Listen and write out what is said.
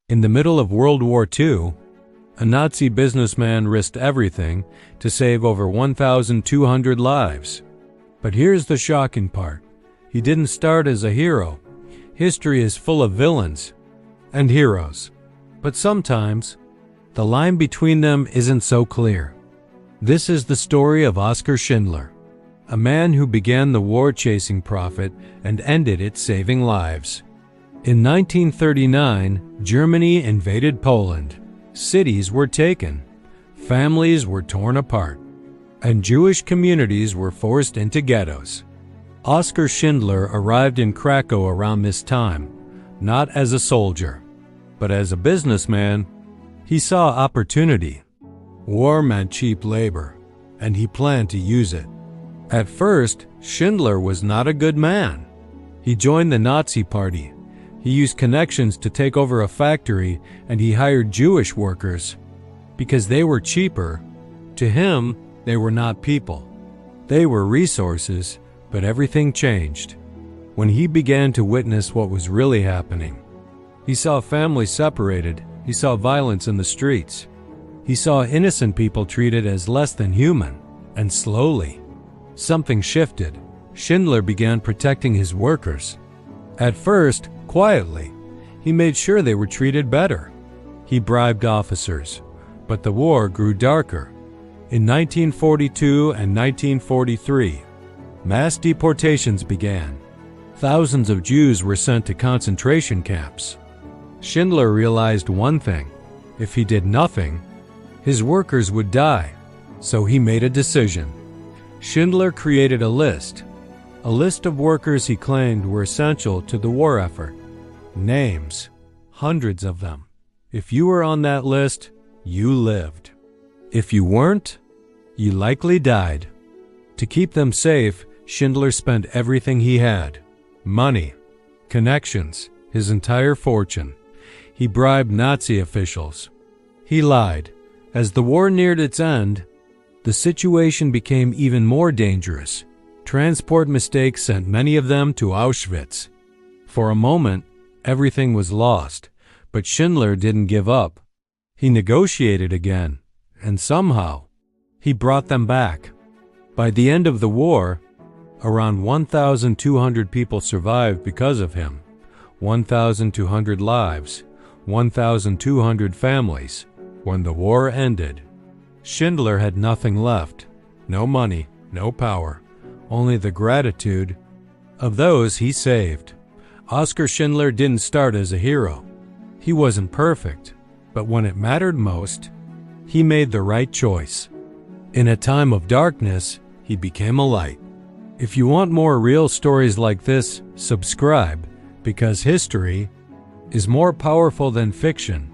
In the middle of World War II, a Nazi businessman risked everything to save over 1,200 lives. But here's the shocking part. He didn't start as a hero. History is full of villains and heroes. But sometimes, the line between them isn't so clear. This is the story of Oskar Schindler, a man who began the war chasing profit and ended it saving lives. In 1939, Germany invaded Poland. Cities were taken, families were torn apart, and Jewish communities were forced into ghettos. Oskar Schindler arrived in Krakow around this time, not as a soldier, but as a businessman. He saw opportunity. War meant cheap labor, and he planned to use it. At first, Schindler was not a good man. He joined the Nazi Party. He used connections to take over a factory, and he hired Jewish workers because they were cheaper. To him, they were not people. They were resources, but everything changed when he began to witness what was really happening. He saw families separated. He saw violence in the streets. He saw innocent people treated as less than human. And slowly, something shifted. Schindler began protecting his workers. At first, quietly, he made sure they were treated better. He bribed officers, but the war grew darker. In 1942 and 1943, mass deportations began. Thousands of Jews were sent to concentration camps. Schindler realized one thing: if he did nothing, his workers would die. So he made a decision. Schindler created a list of workers he claimed were essential to the war effort. Names, hundreds of them. If you were on that list, you lived. If you weren't, you likely died. To keep them safe, Schindler spent everything he had: money, connections, his entire fortune. He bribed Nazi officials. He lied. As the war neared its end, the situation became even more dangerous. Transport mistakes sent many of them to Auschwitz. For a moment, everything was lost, but Schindler didn't give up. He negotiated again, and somehow, he brought them back. By the end of the war, around 1,200 people survived because of him. 1,200 lives, 1,200 families. When the war ended, Schindler had nothing left. No money, no power, only the gratitude of those he saved. Oskar Schindler didn't start as a hero. He wasn't perfect, but when it mattered most, he made the right choice. In a time of darkness, he became a light. If you want more real stories like this, subscribe, because history is more powerful than fiction.